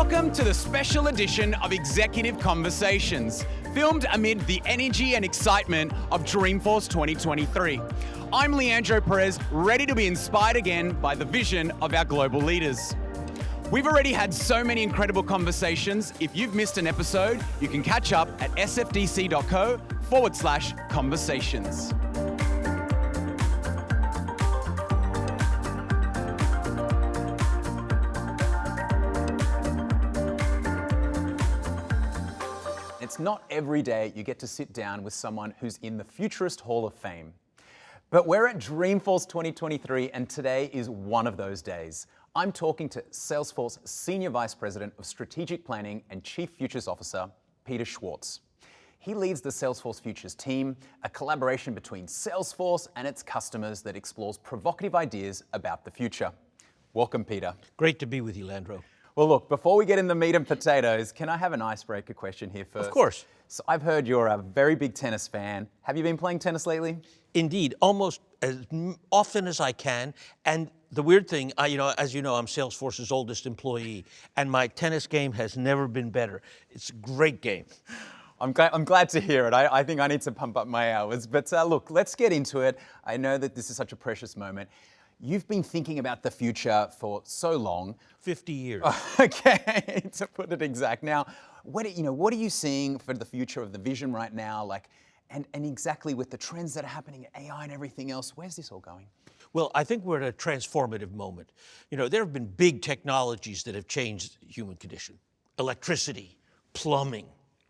Welcome to the special edition of Executive Conversations, filmed amid the energy and excitement of Dreamforce 2023. I'm Leandro Perez, ready to be inspired again by the vision of our global leaders. We've already had so many incredible conversations. If you've missed an episode, you can catch up at sfdc.co/conversations. It's not every day you get to sit down with someone who's in the Futurist Hall of Fame. But we're at Dreamforce 2023, and today is one of those days. I'm talking to Salesforce Senior Vice President of Strategic Planning and Chief Futures Officer, Peter Schwartz. He leads the Salesforce Futures team, a collaboration between Salesforce and its customers that explores provocative ideas about the future. Welcome, Peter. Great to be with you, Landro. Well, look, before we get in the meat and potatoes, can I have an icebreaker question here first? Of course. So I've heard you're a very big tennis fan. Have you been playing tennis lately? Indeed, almost as often as I can. And the weird thing, as you know, I'm Salesforce's oldest employee, and my tennis game has never been better. It's a great game. I'm glad to hear it. I think I need to pump up my hours. But look, let's get into it. I know that this is such a precious moment. You've been thinking about the future for so long. 50 years. Okay, to put it exact. Now, what are you seeing for the future of the vision right now? And exactly with the trends that are happening in AI and everything else, where's this all going? Well, I think we're at a transformative moment. There have been big technologies that have changed the human condition. Electricity, plumbing,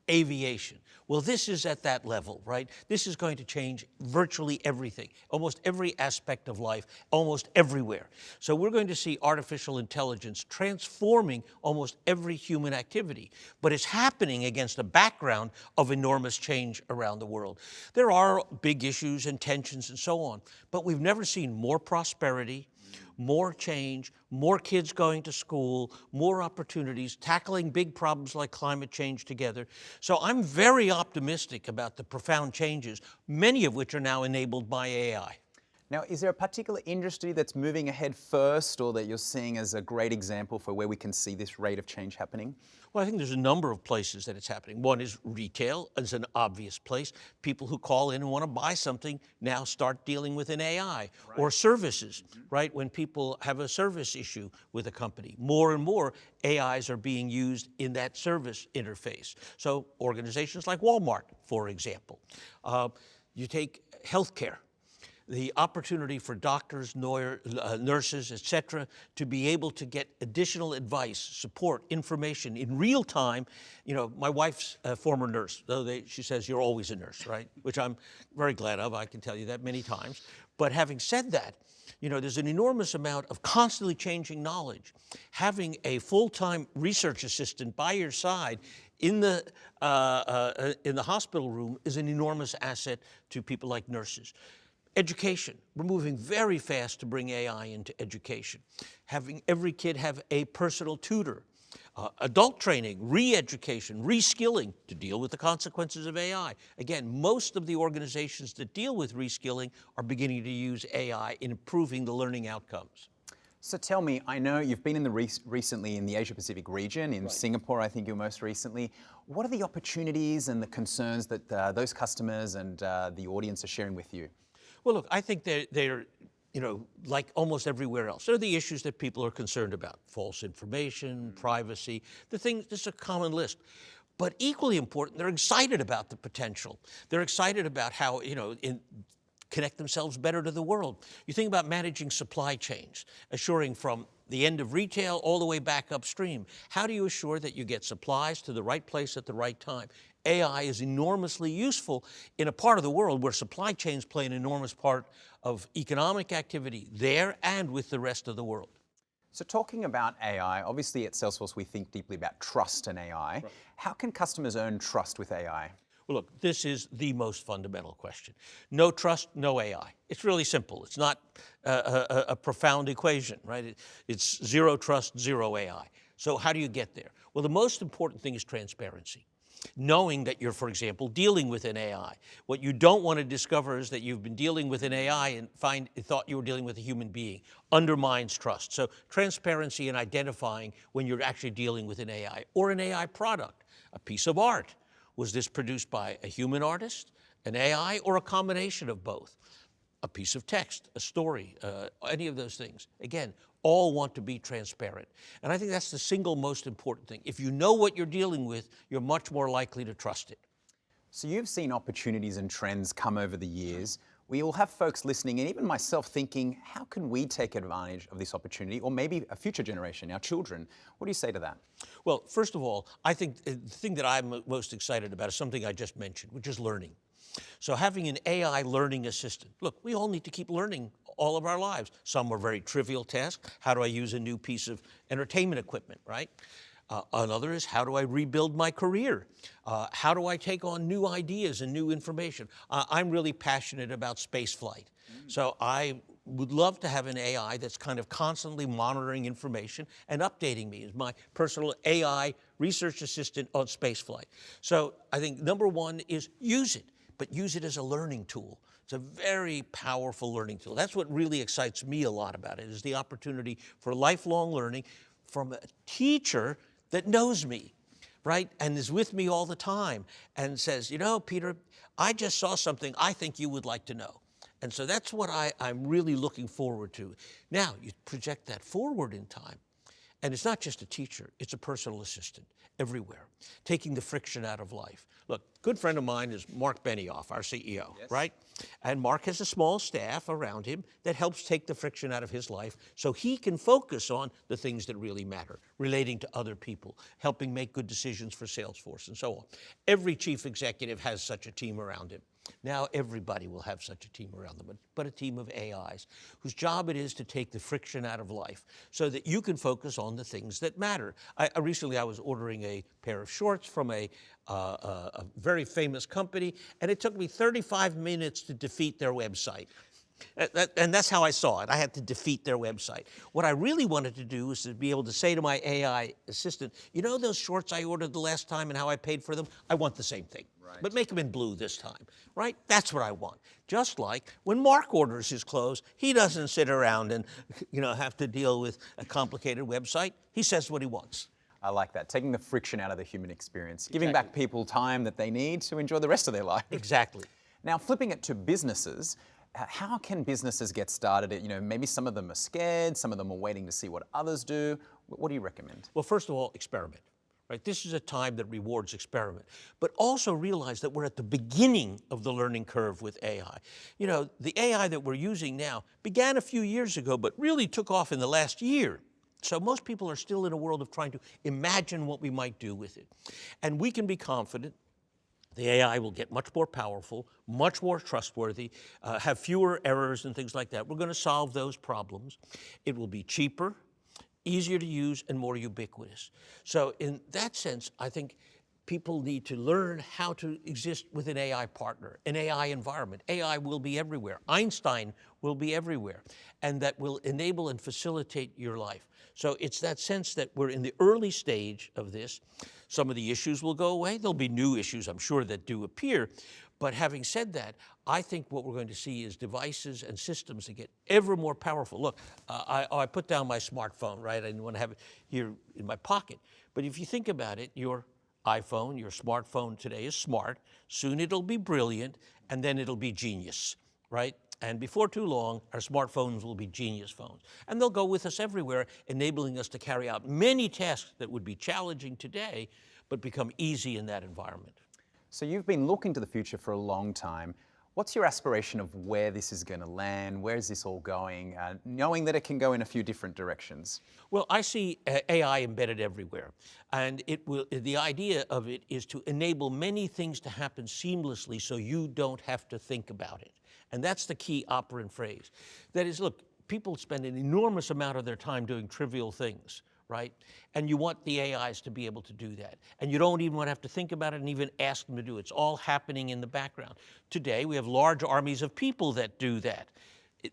aviation. Well, this is at that level, right? This is going to change virtually everything, almost every aspect of life, almost everywhere. So we're going to see artificial intelligence transforming almost every human activity. But it's happening against a background of enormous change around the world. There are big issues and tensions and so on, but we've never seen more prosperity, more change, more kids going to school, more opportunities, tackling big problems like climate change together. So I'm very optimistic about the profound changes, many of which are now enabled by AI. Now, is there a particular industry that's moving ahead first or that you're seeing as a great example for where we can see this rate of change happening? Well, I think there's a number of places that it's happening. One is retail is an obvious place. People who call in and want to buy something now start dealing with an AI. Right. Or services, right? When people have a service issue with a company, more and more AIs are being used in that service interface. So organizations like Walmart, for example. You take healthcare. The opportunity for doctors, nurses, et cetera, to be able to get additional advice, support, information in real time. My wife's a former nurse, though she says you're always a nurse, right? Which I'm very glad of, I can tell you that many times. But having said that, there's an enormous amount of constantly changing knowledge. Having a full-time research assistant by your side in the hospital room is an enormous asset to people like nurses. Education. We're moving very fast to bring AI into education. Having every kid have a personal tutor. Adult training, re-education, reskilling to deal with the consequences of AI. Again, most of the organizations that deal with reskilling are beginning to use AI in improving the learning outcomes. So tell me, I know you've been recently in the Asia-Pacific region, in Singapore, I think you're most recently. What are the opportunities and the concerns that those customers and the audience are sharing with you? Well, look, I think they're like almost everywhere else. There are the issues that people are concerned about. False information, privacy, this is a common list. But equally important, they're excited about the potential. They're excited about how, connect themselves better to the world. You think about managing supply chains, assuring from the end of retail all the way back upstream. How do you assure that you get supplies to the right place at the right time? AI is enormously useful in a part of the world where supply chains play an enormous part of economic activity there and with the rest of the world. So talking about AI, obviously at Salesforce we think deeply about trust and AI. Right. How can customers earn trust with AI? Well, look, this is the most fundamental question. No trust, no AI. It's really simple. It's not a profound equation, right? It's zero trust, zero AI. So how do you get there? Well, the most important thing is transparency. knowing that you're, for example, dealing with an AI. What you don't want to discover is that you've been dealing with an AI and thought you were dealing with a human being. Undermines trust. So transparency and identifying when you're actually dealing with an AI or an AI product, a piece of art. Was this produced by a human artist, an AI, or a combination of both? A piece of text, a story, any of those things. Again, all want to be transparent. And I think that's the single most important thing. If you know what you're dealing with, you're much more likely to trust it. So you've seen opportunities and trends come over the years. We will have folks listening, and even myself thinking, how can we take advantage of this opportunity, or maybe a future generation, our children? What do you say to that? Well, first of all, I think the thing that I'm most excited about is something I just mentioned, which is learning. So having an AI learning assistant. Look, we all need to keep learning all of our lives. Some are very trivial tasks. How do I use a new piece of entertainment equipment, right? Another is, how do I rebuild my career? How do I take on new ideas and new information? I'm really passionate about space flight. So I would love to have an AI that's kind of constantly monitoring information and updating me as my personal AI research assistant on space flight. So I think number one is use it, but use it as a learning tool. It's a very powerful learning tool. That's what really excites me a lot about it, is the opportunity for lifelong learning from a teacher that knows me, right, and is with me all the time and says, you know, Peter, I just saw something I think you would like to know. And so that's what I'm really looking forward to. Now, you project that forward in time, and it's not just a teacher, it's a personal assistant everywhere, taking the friction out of life. Look, a good friend of mine is Mark Benioff, our CEO, yes, right? And Mark has a small staff around him that helps take the friction out of his life so he can focus on the things that really matter, relating to other people, helping make good decisions for Salesforce, and so on. Every chief executive has such a team around him. Now everybody will have such a team around them, but a team of AIs whose job it is to take the friction out of life so that you can focus on the things that matter. Recently I was ordering a pair of shorts from a very famous company, and it took me 35 minutes to defeat their website. And that's how I saw it. I had to defeat their website. What I really wanted to do was to be able to say to my AI assistant, you know those shorts I ordered the last time and how I paid for them? I want the same thing. Right. But make them in blue this time, right? That's what I want. Just like when Mark orders his clothes, he doesn't sit around and have to deal with a complicated website. He says what he wants. I like that, taking the friction out of the human experience, giving back people time that they need to enjoy the rest of their life. Exactly. Now, flipping it to businesses, how can businesses get started? Maybe some of them are scared, some of them are waiting to see what others do. What do you recommend? Well, first of all, experiment. Right? This is a time that rewards experiment, but also realize that we're at the beginning of the learning curve with AI. The AI that we're using now began a few years ago, but really took off in the last year. So most people are still in a world of trying to imagine what we might do with it. And we can be confident the AI will get much more powerful, much more trustworthy, have fewer errors and things like that. We're going to solve those problems. It will be cheaper, easier to use, and more ubiquitous. So in that sense, I think people need to learn how to exist with an AI partner, an AI environment. AI will be everywhere. Einstein will be everywhere, and that will enable and facilitate your life. So it's that sense that we're in the early stage of this. Some of the issues will go away. There'll be new issues, I'm sure, that do appear. But having said that, I think what we're going to see is devices and systems that get ever more powerful. Look, I put down my smartphone, right? I didn't want to have it here in my pocket. But if you think about it, your iPhone, your smartphone today is smart. Soon it'll be brilliant, and then it'll be genius, right? And before too long, our smartphones will be genius phones. And they'll go with us everywhere, enabling us to carry out many tasks that would be challenging today, but become easy in that environment. So you've been looking to the future for a long time. What's your aspiration of where this is going to land? Where is this all going? Knowing that it can go in a few different directions. Well, I see AI embedded everywhere. And the idea of it is to enable many things to happen seamlessly so you don't have to think about it. And that's the key operant phrase. That is, look, people spend an enormous amount of their time doing trivial things, right? And you want the AIs to be able to do that. And you don't even want to have to think about it and even ask them to do it. It's all happening in the background. Today, we have large armies of people that do that.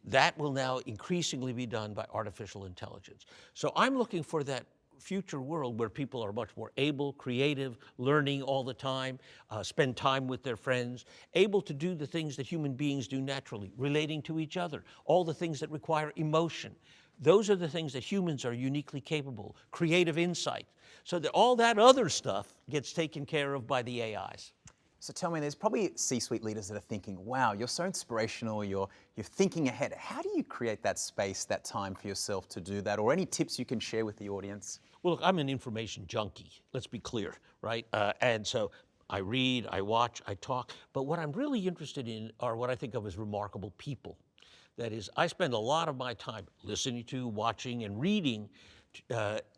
That will now increasingly be done by artificial intelligence. So I'm looking for that future world where people are much more able, creative, learning all the time, spend time with their friends, able to do the things that human beings do naturally, relating to each other, all the things that require emotion. Those are the things that humans are uniquely capable, creative insight, so that all that other stuff gets taken care of by the AIs. So tell me, there's probably C-suite leaders that are thinking, wow, you're so inspirational, you're thinking ahead. How do you create that space, that time for yourself to do that? Or any tips you can share with the audience? Well, look, I'm an information junkie, let's be clear, right? And so I read, I watch, I talk, but what I'm really interested in are what I think of as remarkable people. That is, I spend a lot of my time listening to, watching, and reading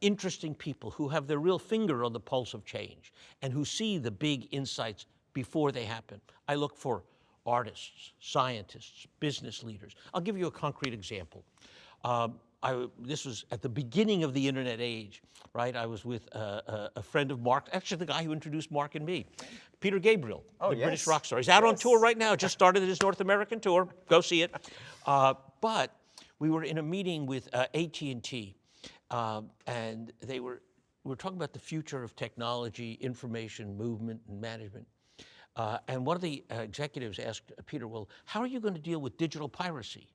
interesting people who have their real finger on the pulse of change and who see the big insights before they happen. I look for artists, scientists, business leaders. I'll give you a concrete example. This was at the beginning of the internet age, right? I was with a friend of Mark, actually the guy who introduced Mark and me, Peter Gabriel, the British rock star. He's out on tour right now, just started his North American tour. Go see it. But we were in a meeting with AT&T, and we were talking about the future of technology, information, movement, and management. And one of the executives asked Peter, well, how are you going to deal with digital piracy?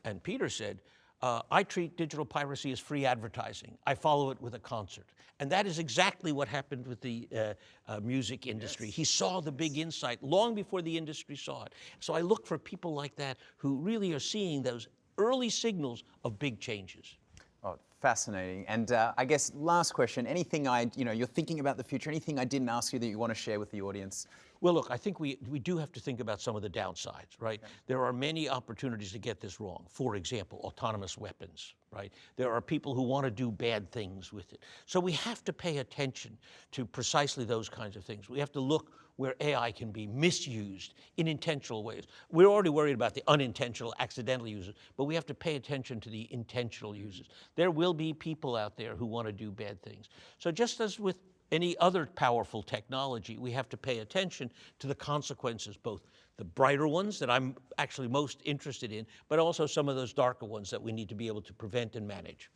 And Peter said, I treat digital piracy as free advertising. I follow it with a concert. And that is exactly what happened with the music industry. Yes. He saw the big insight long before the industry saw it. So I look for people like that who really are seeing those early signals of big changes. Oh, fascinating. And I guess last question, anything you're thinking about the future, anything I didn't ask you that you want to share with the audience? Well, look, I think we do have to think about some of the downsides, right? Okay. There are many opportunities to get this wrong. For example, autonomous weapons, right? There are people who want to do bad things with it. So we have to pay attention to precisely those kinds of things. We have to look where AI can be misused in intentional ways. We're already worried about the unintentional, accidental uses, but we have to pay attention to the intentional uses. There will be people out there who want to do bad things. So just as with any other powerful technology, we have to pay attention to the consequences, both the brighter ones that I'm actually most interested in, but also some of those darker ones that we need to be able to prevent and manage.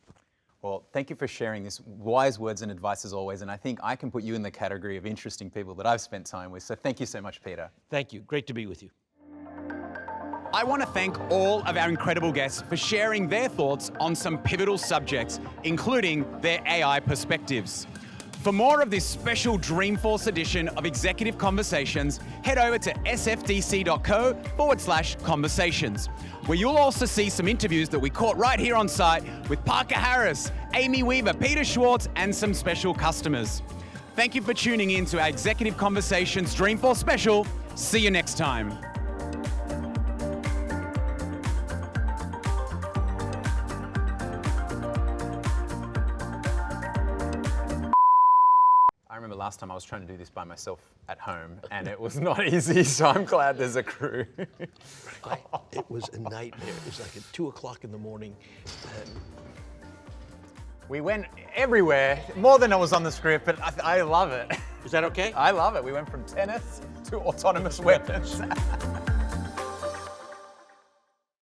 Well, thank you for sharing this wise words and advice as always, and I think I can put you in the category of interesting people that I've spent time with, so thank you so much, Peter. Thank you. Great to be with you. I want to thank all of our incredible guests for sharing their thoughts on some pivotal subjects, including their AI perspectives. For more of this special Dreamforce edition of Executive Conversations, head over to sfdc.co/conversations, where you'll also see some interviews that we caught right here on site with Parker Harris, Amy Weaver, Peter Schwartz, and some special customers. Thank you for tuning in to our Executive Conversations Dreamforce Special. See you next time. I remember last time I was trying to do this by myself at home, and it was not easy, so I'm glad there's a crew. It was a nightmare. It was like at 2 o'clock in the morning. We went everywhere, more than it was on the script, but I love it. Is that okay? I love it. We went from tennis to autonomous weapons.